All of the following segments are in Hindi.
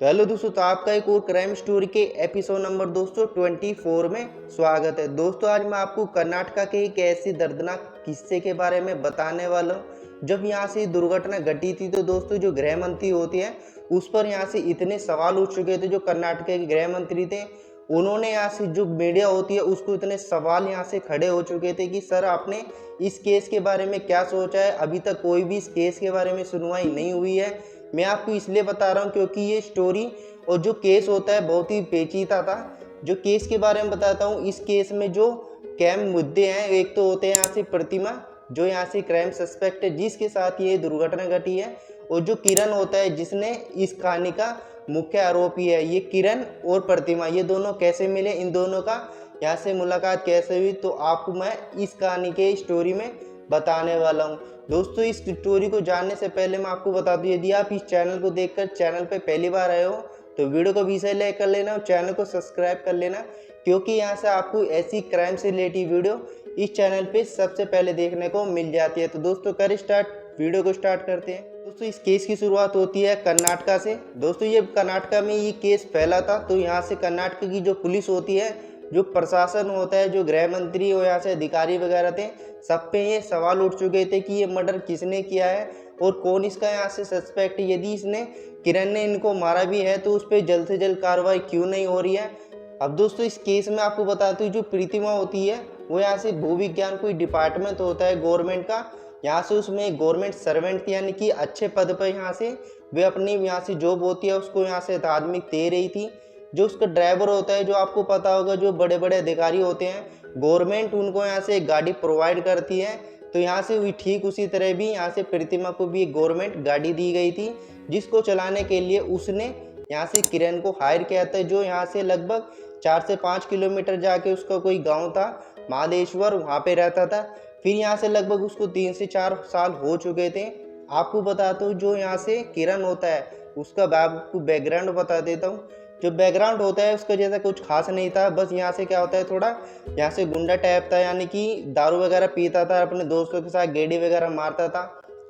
तो हेलो दोस्तों, तो आपका एक और क्राइम स्टोरी के एपिसोड नंबर दोस्तों 24 में स्वागत है। दोस्तों आज मैं आपको कर्नाटका के एक ऐसे दर्दनाक किस्से के बारे में बताने वाला हूँ। जब यहाँ से दुर्घटना घटी थी तो दोस्तों जो गृह मंत्री होती है उस पर यहाँ से इतने सवाल उठ चुके थे। जो कर्नाटक के गृह मंत्री थे उन्होंने यहाँ से, जो मीडिया होती है उसको इतने सवाल यहाँ से खड़े हो चुके थे कि सर आपने इस केस के बारे में क्या सोचा है। अभी तक कोई भी इस केस के बारे में सुनवाई नहीं हुई है। मैं आपको इसलिए बता रहा हूँ क्योंकि ये स्टोरी और जो केस होता है बहुत ही पेचीदा था। जो केस के बारे में बताता हूँ, इस केस में जो कैम मुद्दे हैं, एक तो होते हैं यहाँ से प्रतिमा, जो यहाँ से क्राइम सस्पेक्ट है जिसके साथ ये दुर्घटना घटी है, और जो किरण होता है जिसने इस कहानी का मुख्य आरोपी है। ये किरण और प्रतिमा ये दोनों कैसे मिले, इन दोनों का यहाँ से मुलाकात कैसे हुई, तो आपको मैं इस कहानी के स्टोरी में बताने वाला हूँ। दोस्तों इस स्टोरी को जानने से पहले मैं आपको बता दूं, यदि आप इस चैनल को देखकर चैनल पे पहली बार आए हो तो वीडियो को भी से लाइक कर लेना और चैनल को सब्सक्राइब कर लेना, क्योंकि यहाँ से आपको ऐसी क्राइम से रिलेटेड वीडियो इस चैनल पे सबसे पहले देखने को मिल जाती है। तो दोस्तों कर स्टार्ट, वीडियो को स्टार्ट करते हैं। दोस्तों इस केस की शुरुआत होती है कर्नाटका से। दोस्तों ये कर्नाटका में ये केस फैला था, तो यहाँ से कर्नाटक की जो पुलिस होती है, जो प्रशासन होता है, जो गृह मंत्री और यहाँ से अधिकारी वगैरह थे, सब पे ये सवाल उठ चुके थे कि ये मर्डर किसने किया है और कौन इसका यहाँ से सस्पेक्ट। यदि इसने किरण ने इनको मारा भी है तो उस पर जल्द से जल्द कार्रवाई क्यों नहीं हो रही है। अब दोस्तों इस केस में आपको बताती हूँ, जो प्रतिमा होती है वो यहाँ से भूविज्ञान कोई डिपार्टमेंट होता है गवर्नमेंट का, यहाँ से उसमें एक गवर्नमेंट सर्वेंट थी, यानी कि अच्छे पद पर यहाँ से वे अपनी यहाँ से जॉब होती है उसको यहाँ से धार्मिक दे रही थी। जो उसका ड्राइवर होता है, जो आपको पता होगा जो बड़े बड़े अधिकारी होते हैं, गवर्नमेंट उनको यहाँ से एक गाड़ी प्रोवाइड करती है। तो यहाँ से हुई ठीक उसी तरह भी यहाँ से प्रतिमा को भी एक गवर्नमेंट गाड़ी दी गई थी, जिसको चलाने के लिए उसने यहाँ से किरण को हायर किया था, जो यहाँ से लगभग 4 से 5 किलोमीटर जाके उसका कोई गांव था महादेश्वर, वहाँ पे रहता था। फिर यहाँ से लगभग उसको 3 से 4 साल हो चुके थे। आपको बताता हूँ जो यहाँ से किरण होता है उसका आपको बैकग्राउंड बता देता हूँ। जो बैकग्राउंड होता है उसका जैसा कुछ खास नहीं था, बस यहाँ से क्या होता है थोड़ा यहाँ से गुंडा टाइप था, यानी कि दारू वगैरह पीता था, अपने दोस्तों के साथ गेड़ी वगैरह मारता था।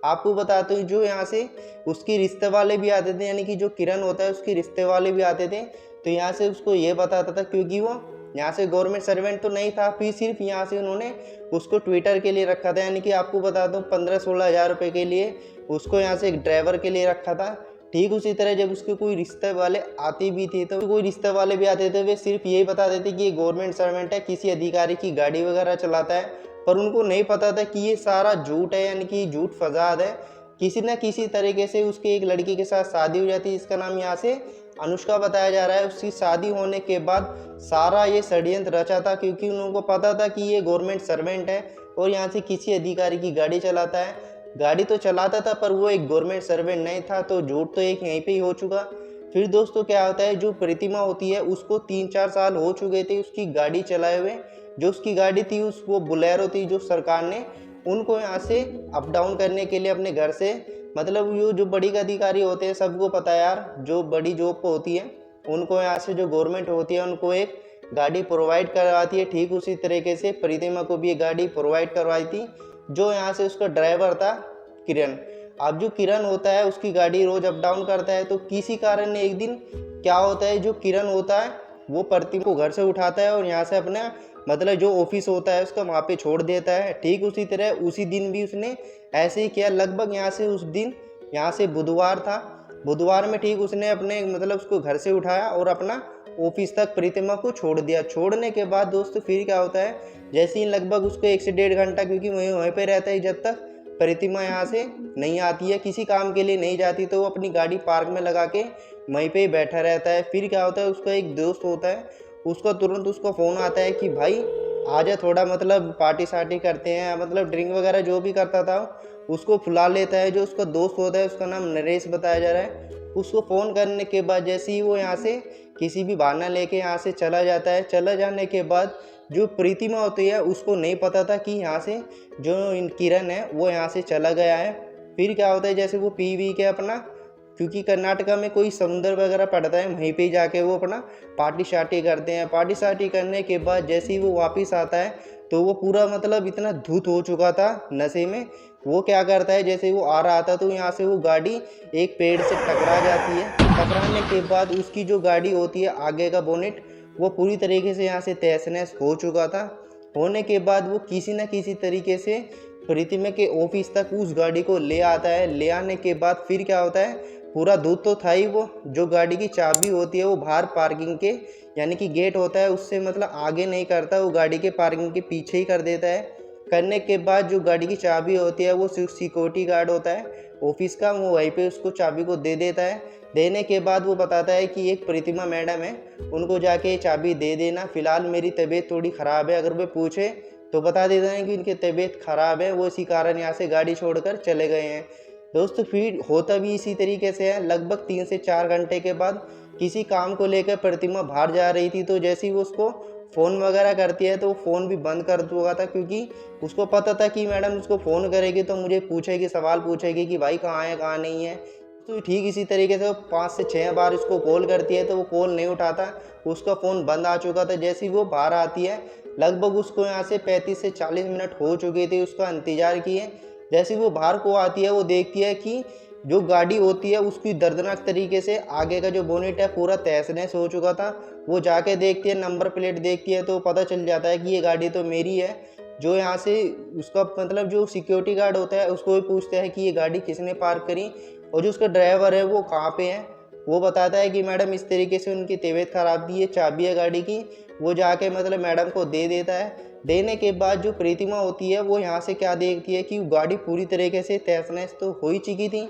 आपको बताते हूँ जो यहाँ से उसके रिश्ते वाले भी आते थे, यानी कि जो किरण होता है उसके रिश्ते वाले भी आते थे। तो यहाँ से उसको ये बताता था, क्योंकि वो यहाँ से गवर्नमेंट सर्वेंट तो नहीं था, फिर सिर्फ यहाँ से उन्होंने उसको ट्विटर के लिए रखा था, यानी कि आपको बताता हूँ 15-16 हज़ार रुपये के लिए उसको यहाँ से एक ड्राइवर के लिए रखा था। ठीक उसी तरह जब उसके कोई रिश्ते वाले आते भी थे, तो कोई रिश्ते वाले भी आते थे, वे सिर्फ यही बता देते कि ये गवर्नमेंट सर्वेंट है, किसी अधिकारी की गाड़ी वगैरह चलाता है, पर उनको नहीं पता था कि ये सारा झूठ है, यानी कि झूठ फसाद है। किसी न किसी तरीके से उसके एक लड़की के साथ शादी हो जाती है, जिसका नाम यहाँ से अनुष्का बताया जा रहा है। उसकी शादी होने के बाद सारा ये षड्यंत्र रचा था, क्योंकि उनको पता था कि ये गवर्नमेंट सर्वेंट है और यहाँ से किसी अधिकारी की गाड़ी चलाता है। गाड़ी तो चलाता था पर वो एक गवर्नमेंट सर्वेंट नहीं था, तो झूठ तो एक यहीं पे ही हो चुका। फिर दोस्तों क्या होता है, जो प्रतिमा होती है उसको 3-4 साल हो चुके थे उसकी गाड़ी चलाए हुए। जो उसकी गाड़ी थी उस वो बुलेरो थी, जो सरकार ने उनको यहाँ से अप डाउन करने के लिए अपने घर से, मतलब ये जो बड़ी अधिकारी होते हैं सबको पता है यार, जो बड़ी जॉब पे होती है उनको यहाँ से जो गवर्नमेंट होती है उनको एक गाड़ी प्रोवाइड करवाती है। ठीक उसी तरीके से प्रतिमा को भी एक गाड़ी प्रोवाइड करवाई थी, जो यहाँ से उसका ड्राइवर था किरण। अब जो किरण होता है उसकी गाड़ी रोज अप डाउन करता है, तो किसी कारण एक दिन क्या होता है, जो किरण होता है वो प्रतिमा को घर से उठाता है और यहाँ से अपना मतलब जो ऑफिस होता है उसका वहाँ पे छोड़ देता है। ठीक उसी तरह उसी दिन भी उसने ऐसे ही किया। लगभग यहाँ से उस दिन यहाँ से बुधवार था, बुधवार में ठीक उसने अपने मतलब उसको घर से उठाया और अपना ऑफिस तक प्रतिमा को छोड़ दिया। छोड़ने के बाद दोस्तों फिर क्या होता है, जैसे ही लगभग उसको 1 से 1.5 घंटा, क्योंकि वहीं पे रहता है जब तक प्रतिमा यहाँ से नहीं आती है, किसी काम के लिए नहीं जाती, तो वो अपनी गाड़ी पार्क में लगा के वहीं पे ही बैठा रहता है। फिर क्या होता है, उसका एक दोस्त होता है, उसका तुरंत उसको फ़ोन आता है कि भाई आजा थोड़ा मतलब पार्टी सार्टी करते हैं, मतलब ड्रिंक वगैरह जो भी करता था उसको फुला लेता है। जो उसका दोस्त होता है उसका नाम नरेश बताया जा रहा है। उसको फ़ोन करने के बाद जैसे ही वो यहाँ से किसी भी बहाना लेके यहाँ से चला जाता है, चला जाने के बाद जो प्रतिमा होती है उसको नहीं पता था कि यहाँ से जो किरण है वो यहाँ से चला गया है। फिर क्या होता है, जैसे वो पी वी के अपना, क्योंकि कर्नाटका में कोई समुंदर वगैरह पड़ता है, वहीं पे जाके वो अपना पार्टी शार्टी करते हैं। पार्टी शार्टी करने के बाद जैसे ही वो वापस आता है तो वो पूरा मतलब इतना धुत हो चुका था नशे में। वो क्या करता है, जैसे वो आ रहा था तो यहाँ से वो गाड़ी एक पेड़ से टकरा जाती है। टकराने के बाद उसकी जो गाड़ी होती है आगे का बोनेट, वो पूरी तरीके से यहाँ से तहस नहस हो चुका था। होने के बाद वो किसी न किसी तरीके से प्रतिमा के ऑफिस तक उस गाड़ी को ले आता है। ले आने के बाद फिर क्या होता है, पूरा दूध तो था ही, वो जो गाड़ी की चाबी होती है वो बाहर पार्किंग के यानी कि गेट होता है उससे मतलब आगे नहीं करता, वो गाड़ी के पार्किंग के पीछे ही कर देता है। करने के बाद जो गाड़ी की चाबी होती है वो सिक्योरिटी गार्ड होता है ऑफिस का, वो वहीं पे उसको चाबी को दे देता है। देने के बाद वो बताता है कि एक प्रतिमा मैडम है, उनको जाके चाबी दे देना, फ़िलहाल मेरी तबीयत थोड़ी ख़राब है। अगर वे पूछे तो बता देता है कि इनकी तबीयत ख़राब है, वो इसी कारण यहाँ से गाड़ी छोड़कर चले गए हैं। दोस्तों फिर होता भी इसी तरीके से है। लगभग 3 से 4 घंटे के बाद किसी काम को लेकर प्रतिमा बाहर जा रही थी, तो जैसे ही वो उसको फ़ोन वगैरह करती है तो वो फ़ोन भी बंद कर चुका था, क्योंकि उसको पता था कि मैडम उसको फ़ोन करेगी तो मुझे पूछेगी, सवाल पूछेगी कि भाई कहाँ है कहाँ नहीं है। तो ठीक इसी तरीके से वो 5 से 6 बार उसको कॉल करती है तो वो कॉल नहीं उठाता, उसका फ़ोन बंद आ चुका था। जैसे ही वो बाहर आती है, लगभग उसको यहाँ से 35 से 40 मिनट हो चुके थे उसका इंतज़ार किए। जैसे वो बाहर को आती है, वो देखती है कि जो गाड़ी होती है उसकी दर्दनाक तरीके से आगे का जो बोनेट है पूरा तहस नहस हो चुका था। वो जाके देखती है, नंबर प्लेट देखती है तो पता चल जाता है कि ये गाड़ी तो मेरी है। जो यहाँ से उसका मतलब जो सिक्योरिटी गार्ड होता है उसको भी पूछता है कि ये गाड़ी किसने पार्क करी, और जो उसका ड्राइवर है वो कहाँ पे है। वो बताता है कि मैडम इस तरीके से उनकी तबीयत ख़राब थी, ये चाबी है गाड़ी की। वो जाके मतलब मैडम को दे देता है। देने के बाद जो प्रतिमा होती है वो यहाँ से क्या देखती है कि गाड़ी पूरी तरीके से तहस नहस तो हो ही चुकी थी,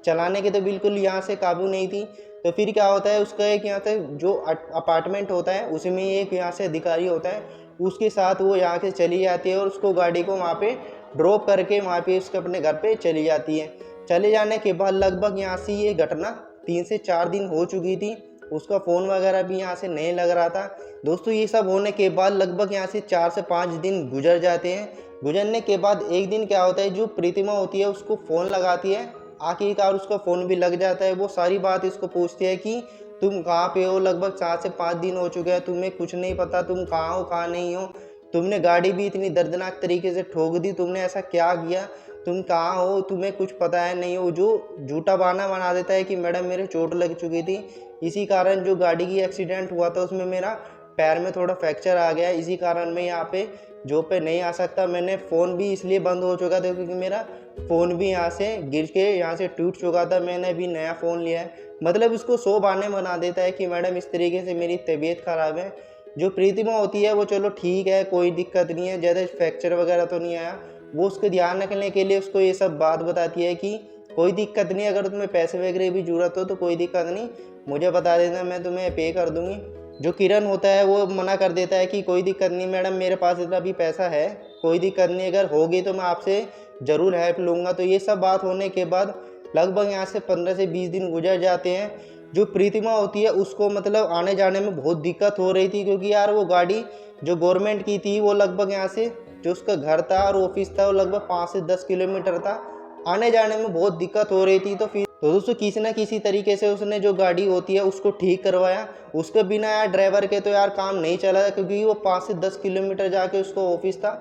चलाने के तो बिल्कुल यहाँ से काबू नहीं थी। तो फिर क्या होता है, उसका एक यहाँ से जो अपार्टमेंट होता है उसमें एक यहाँ से अधिकारी होता है, उसके साथ वो यहाँ से चली जाती है और उसको गाड़ी को वहाँ पे ड्रॉप करके वहाँ पे उसके अपने घर पे चली जाती है। चले जाने के बाद लगभग यहाँ से ये घटना 3 से 4 दिन हो चुकी थी, उसका फ़ोन वगैरह भी यहाँ से नहीं लग रहा था। दोस्तों ये सब होने के बाद लगभग यहाँ से 4 से 5 दिन गुजर जाते हैं। गुजरने के बाद एक दिन क्या होता है, जो प्रतिमा होती है उसको फ़ोन लगाती है, आखिरकार उसका फ़ोन भी लग जाता है। वो सारी बात इसको पूछती है कि तुम कहाँ पे हो, लगभग 4 से 5 दिन हो चुके हैं, तुम्हें कुछ नहीं पता, तुम कहाँ हो कहाँ नहीं हो, तुमने गाड़ी भी इतनी दर्दनाक तरीके से ठोक दी, तुमने ऐसा क्या किया, तुम कहाँ हो, तुम्हें कुछ पता है नहीं हो। जो झूठा बहाना बना देता है कि मैडम मेरे चोट लग चुकी थी, इसी कारण जो गाड़ी की एक्सीडेंट हुआ था उसमें मेरा पैर में थोड़ा फ्रैक्चर आ गया, इसी कारण मैं यहाँ पे जॉब पे नहीं आ सकता। मैंने फ़ोन भी इसलिए बंद हो चुका था क्योंकि मेरा फ़ोन भी यहाँ से गिर के यहाँ से टूट चुका था, मैंने अभी नया फ़ोन लिया है। मतलब उसको 100 बहाने बना देता है कि मैडम इस तरीके से मेरी तबीयत ख़राब है। जो प्रतिमा होती है वो चलो ठीक है, कोई दिक्कत नहीं है, ज़्यादा फ्रैक्चर वगैरह तो नहीं आया। वो उसको ध्यान रखने के लिए उसको ये सब बात बताती है कि कोई दिक्कत नहीं, अगर तुम्हें पैसे वगैरह भी ज़रूरत हो तो कोई दिक्कत नहीं, मुझे बता देना, मैं तुम्हें पे कर दूँगी। जो किरण होता है वो मना कर देता है कि कोई दिक्कत नहीं मैडम, मेरे पास इतना भी पैसा है, कोई दिक्कत नहीं, अगर होगी तो मैं आपसे ज़रूर हेल्प लूँगा। तो ये सब बात होने के बाद लगभग यहाँ से 15 से 20 दिन गुजर जाते हैं। जो प्रतिमा होती है उसको मतलब आने जाने में बहुत दिक्कत हो रही थी, क्योंकि यार वो गाड़ी जो गवर्नमेंट की थी वो लगभग यहाँ से जो उसका घर था और ऑफिस था वो लगभग 5 से 10 किलोमीटर था, आने जाने में बहुत दिक्कत हो रही थी। तो दोस्तों किसी न किसी तरीके से उसने जो गाड़ी होती है उसको ठीक करवाया। उसके बिना यार ड्राइवर के तो यार काम नहीं चला, क्योंकि वो 5 से 10 किलोमीटर जाके उसको ऑफिस था,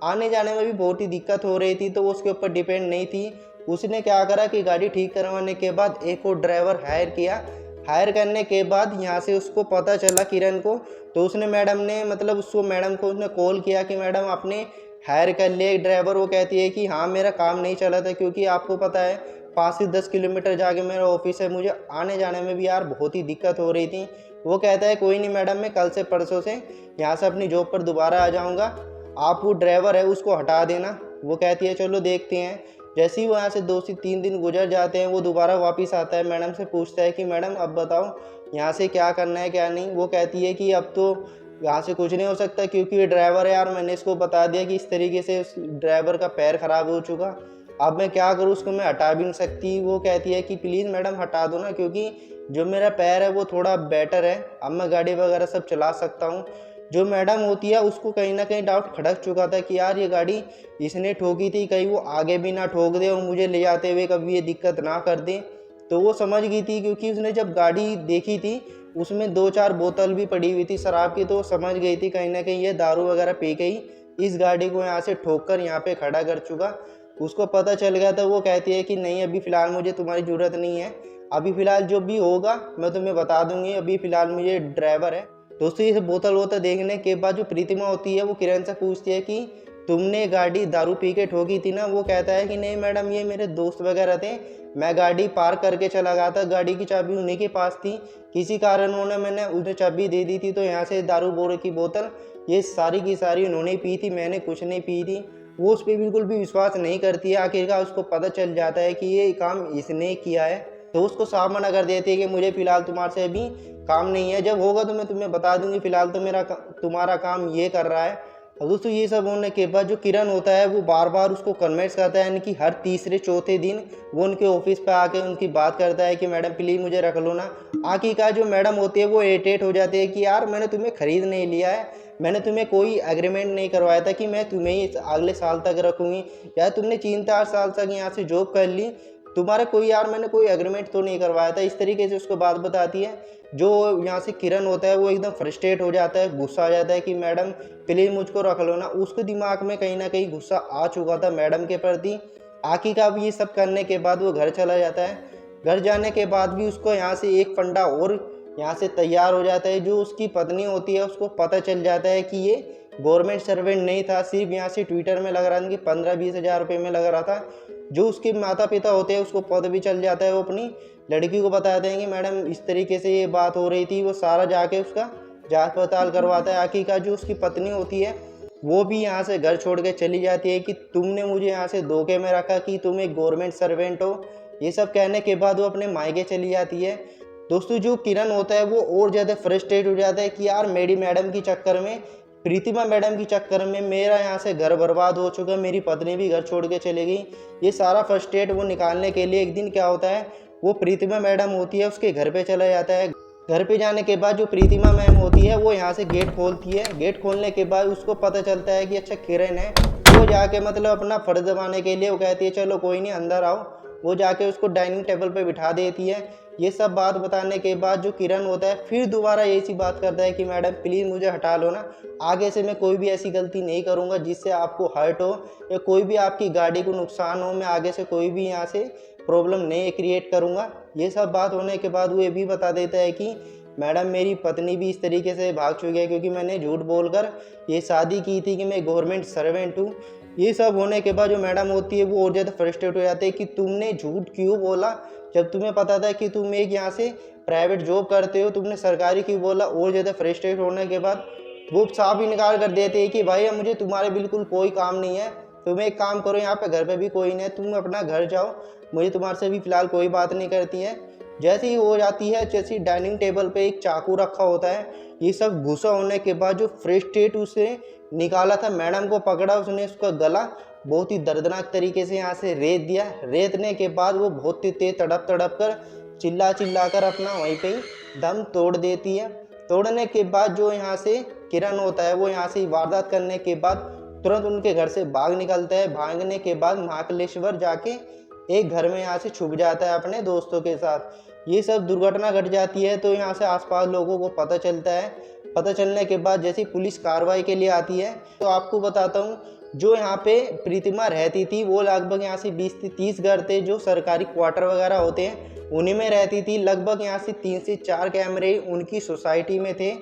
आने जाने में भी बहुत ही दिक्कत हो रही थी, तो वो उसके ऊपर डिपेंड नहीं थी। उसने क्या करा कि गाड़ी ठीक करवाने के बाद एक और ड्राइवर हायर किया। हायर करने के बाद यहाँ से उसको पता चला किरण को, तो उसने मैडम ने मतलब उसको मैडम को उसने कॉल किया कि मैडम आपने हायर कर लिया एक ड्राइवर। वो कहती है कि हाँ मेरा काम नहीं चला था, क्योंकि आपको पता है 5 से 10 किलोमीटर जाके मेरा ऑफिस है, मुझे आने जाने में भी यार बहुत ही दिक्कत हो रही थी। वो कहता है कोई नहीं मैडम, मैं कल से परसों से यहाँ से अपनी जॉब पर दोबारा आ जाऊँगा, आप वो ड्राइवर है उसको हटा देना। वो कहती है चलो देखते हैं। जैसे ही वो यहाँ से 2 से 3 दिन गुजर जाते हैं, वो दोबारा वापस आता है, मैडम से पूछता है कि मैडम अब बताओ यहाँ से क्या करना है क्या नहीं। वो कहती है कि अब तो यहाँ से कुछ नहीं हो सकता, क्योंकि ये ड्राइवर है यार, मैंने इसको बता दिया कि इस तरीके से उस ड्राइवर का पैर ख़राब हो चुका, अब मैं क्या करूँ, उसको मैं हटा भी नहीं सकती। वो कहती है कि प्लीज़ मैडम हटा दो ना, क्योंकि जो मेरा पैर है वो थोड़ा बेटर है, अब मैं गाड़ी वगैरह सब चला सकता हूँ। जो मैडम होती है उसको कहीं ना कहीं डाउट खटक चुका था कि यार ये गाड़ी इसने ठोकी थी, कहीं वो आगे भी ना ठोक दे और मुझे ले जाते हुए कभी ये दिक्कत ना कर दे। तो वो समझ गई थी, क्योंकि उसने जब गाड़ी देखी थी उसमें 2-4 बोतल भी पड़ी हुई थी शराब की, तो वो समझ गई थी कहीं ना कहीं ये दारू वगैरह पी गई इस गाड़ी को यहाँ से ठोक कर यहाँ पे खड़ा कर चुका। उसको पता चल गया था। वो कहती है कि नहीं अभी फ़िलहाल मुझे तुम्हारी ज़रूरत नहीं है, अभी फ़िलहाल जो भी होगा मैं तुम्हें बता दूंगी, अभी फ़िलहाल मुझे ड्राइवर है। दोस्तों ये बोतल वोतल देखने के बाद जो प्रीतिमा होती है वो किरण से पूछती है कि तुमने गाड़ी दारू पी के ठोकी थी ना। वो कहता है कि नहीं मैडम ये मेरे दोस्त वगैरह थे, मैं गाड़ी पार्क करके चला गया था, गाड़ी की चाबी उन्हीं के पास थी, किसी कारण मैंने उन्हें चाबी दे दी थी, तो यहाँ से दारू बोरे की बोतल ये सारी की सारी उन्होंने पी थी, मैंने कुछ नहीं पी थी। वो उस पर बिल्कुल भी विश्वास नहीं करती है। आखिरकार उसको पता चल जाता है कि ये काम इसने किया है, तो उसको साफ मना कर देती है कि मुझे फ़िलहाल तुम्हारे से अभी काम नहीं है, जब होगा तो मैं तुम्हें बता दूंगी, फ़िलहाल तो तुम्हारा काम ये कर रहा है। और दोस्तों ये सब होने के बाद जो किरण होता है वो बार बार उसको कन्विंस करता है, यानी कि हर तीसरे चौथे दिन वो उनके ऑफिस पे आके उनकी बात करता है कि मैडम प्लीज़ मुझे रख लो ना। आखिरकार जो मैडम होती है वो इरिटेट हो जाती है कि यार मैंने तुम्हें ख़रीद नहीं लिया है, मैंने तुम्हें कोई एग्रीमेंट नहीं करवाया था कि मैं तुम्हें ही अगले साल तक रखूँगी, या तुमने 3-4 साल तक यहाँ से जॉब कर ली, तुम्हारे कोई यार मैंने कोई एग्रीमेंट तो नहीं करवाया था। इस तरीके से उसको बात बताती है। जो यहाँ से किरण होता है वो एकदम फ्रस्ट्रेट हो जाता है, गुस्सा आ जाता है कि मैडम प्लीज़ मुझको रख लो ना। उसके दिमाग में कहीं ना कहीं गुस्सा आ चुका था मैडम के प्रति। आखिरकार ये सब करने के बाद वो घर चला जाता है। घर जाने के बाद भी उसको यहाँ से एक फंडा और यहाँ से तैयार हो जाता है। जो उसकी पत्नी होती है उसको पता चल जाता है कि ये गवर्नमेंट सर्वेंट नहीं था, सिर्फ यहाँ से ट्विटर में लग रहा था कि 15-20 हज़ार रुपये में लग रहा था। जो उसके माता पिता होते हैं उसको पता भी चल जाता है। वो अपनी लड़की को बताते हैं कि मैडम इस तरीके से ये बात हो रही थी। वो सारा जाके उसका जांच पड़ताल करवाता है। आखिरकार जो उसकी पत्नी होती है वो भी यहाँ से घर छोड़ के चली जाती है कि तुमने मुझे यहाँ से धोखे में रखा कि तुम एक गवर्नमेंट सर्वेंट हो। ये सब कहने के बाद वो अपने मायके चली जाती है। दोस्तों जो किरण होता है वो और ज़्यादा फ्रस्ट्रेट हो जाता है कि यार मेरी मैडम की चक्कर में, प्रीतिमा मैडम की चक्कर में मेरा यहाँ से घर बर्बाद हो चुका, मेरी पत्नी भी घर छोड़ के चली गई। ये सारा फ्रस्ट्रेट वो निकालने के लिए एक दिन क्या होता है, वो प्रीतिमा मैडम होती है उसके घर पे चला जाता है। घर पे जाने के बाद जो प्रीतिमा मैम होती है वो यहाँ से गेट खोलती है। गेट खोलने के बाद उसको पता चलता है कि अच्छा किरण है। वो जाके मतलब अपना फ़र्ज दबाने के लिए वो कहती है चलो कोई नहीं अंदर आओ। वो जाके उसको डाइनिंग टेबल पे बिठा देती है। ये सब बात बताने के बाद जो किरण होता है फिर दोबारा ऐसी बात करता है कि मैडम प्लीज़ मुझे हटा लो ना, आगे से मैं कोई भी ऐसी गलती नहीं करूँगा जिससे आपको हर्ट हो या कोई भी आपकी गाड़ी को नुकसान हो। मैं आगे से कोई भी यहाँ से प्रॉब्लम नहीं क्रिएट करूँगा। ये सब बात होने के बाद वो ये भी बता देता है कि मैडम मेरी पत्नी भी इस तरीके से भाग चुकी है क्योंकि मैंने झूठ बोलकर ये शादी की थी कि मैं गवर्नमेंट सर्वेंट हूँ। ये सब होने के बाद जो मैडम होती है वो और ज़्यादा फ्रस्ट्रेट हो जाते हैं कि तुमने झूठ क्यों बोला, जब तुम्हें पता था कि तुम एक यहाँ से प्राइवेट जॉब करते हो, तुमने सरकारी क्यों बोला। और ज़्यादा फ्रस्ट्रेट होने के बाद वो साफ इनकार कर देते हैं कि भाई मुझे तुम्हारे बिल्कुल कोई काम नहीं है, तुम एक काम करो यहाँ पे घर पे भी कोई नहीं है, तुम अपना घर जाओ, मुझे तुम्हारे से भी फ़िलहाल कोई बात नहीं करती है। जैसे ही हो जाती है, जैसे डाइनिंग टेबल पे एक चाकू रखा होता है। ये सब गुस्सा होने के बाद जो फ्रस्ट्रेट उसने निकाला था, मैडम को पकड़ा, उसने उसका गला बहुत ही दर्दनाक तरीके से यहाँ से रेत दिया। रेतने के बाद वो बहुत ही तेज तड़प तड़प कर चिल्ला चिल्ला कर अपना वहीं पे ही दम तोड़ देती है। तोड़ने के बाद जो यहाँ से किरण होता है वो यहाँ से वारदात करने के बाद तुरंत उनके घर से भाग निकलता है। भागने के बाद महाकालेश्वर जाके एक घर में यहाँ से छुप जाता है अपने दोस्तों के साथ। ये सब दुर्घटना घट जाती है तो यहाँ से आसपास लोगों को पता चलता है। पता चलने के बाद जैसे पुलिस कार्रवाई के लिए आती है तो आपको बताता हूँ, जो यहाँ पे प्रीतिमा रहती थी वो लगभग यहाँ से 20 से 30 घर थे जो सरकारी क्वार्टर वगैरह होते हैं, उन्हीं में रहती थी। लगभग यहाँ से 3 से 4 कैमरे उनकी सोसाइटी में थे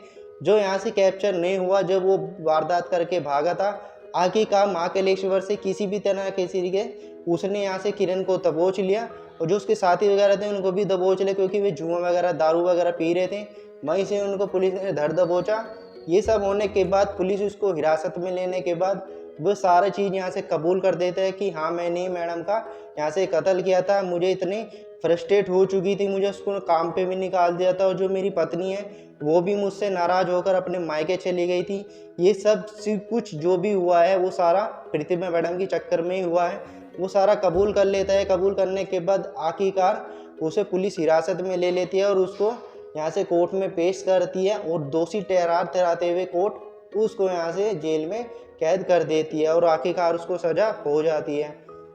जो यहाँ से कैप्चर नहीं हुआ जब वो वारदात करके भागा था। आखिरकार महाकालेश्वर से किसी भी तरह के तरीके उसने यहाँ से किरण को दबोच लिया और जो उसके साथी वगैरह थे उनको भी दबोच लिया क्योंकि वे जुआ वगैरह दारू वगैरह पी रहे थे। वहीं से उनको पुलिस ने धर दबोचा। ये सब होने के बाद पुलिस उसको हिरासत में लेने के बाद वो सारा चीज़ यहाँ से कबूल कर देता है कि हाँ मैंने मैडम का यहाँ से कत्ल किया था। मुझे इतनी फ्रस्ट्रेट हो चुकी थी, मुझे उसको काम पे भी निकाल दिया था और जो मेरी पत्नी है वो भी मुझसे नाराज़ होकर अपने मायके चली गई थी। ये सब कुछ जो भी हुआ है वो सारा प्रीतिमा मैडम के चक्कर में ही हुआ है। वो सारा कबूल कर लेता है। कबूल करने के बाद आखिरकार उसे पुलिस हिरासत में ले लेती है और उसको यहाँ से कोर्ट में पेश करती है और दोषी ठहरार ठहराते हुए कोर्ट उसको यहाँ से जेल में कैद कर देती है और आखिरकार उसको सज़ा हो जाती है।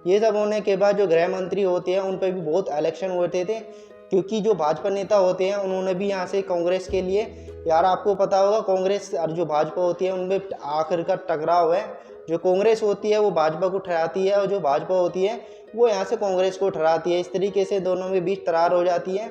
ये सब होने के बाद जो गृह मंत्री होते हैं उन पर भी बहुत इलेक्शन होते थे क्योंकि जो भाजपा नेता होते हैं उन्होंने भी यहाँ से कांग्रेस के लिए, यार आपको पता होगा कांग्रेस और जो भाजपा होती है उनमें आखिर का टकराव है। जो कांग्रेस होती है वो भाजपा को ठहराती है और जो भाजपा होती है वो यहाँ से कांग्रेस को ठहराती है। इस तरीके से दोनों के बीच तकरार हो जाती है।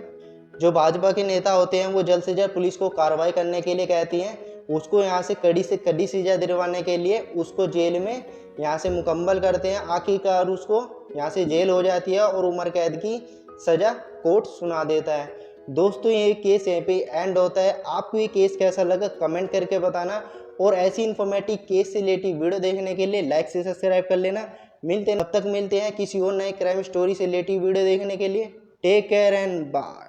जो भाजपा के नेता होते हैं वो जल्द से जल्द पुलिस को कार्रवाई करने के लिए कहती हैं, उसको यहाँ से कड़ी सजा दिलवाने के लिए उसको जेल में यहाँ से मुकम्मल करते हैं। आखिरकार उसको यहाँ से जेल हो जाती है और उम्र कैद की सज़ा कोर्ट सुना देता है। दोस्तों ये केस यहीं पे एंड होता है। आपको ये केस कैसा लगा कमेंट करके बताना, और ऐसी इन्फॉर्मेटिव केस से रिलेटेड वीडियो देखने के लिए लाइक से सब्सक्राइब कर लेना। मिलते हैं, तब तक मिलते हैं किसी और नए क्राइम स्टोरी से रिलेटेड वीडियो देखने के लिए। Take care and bye.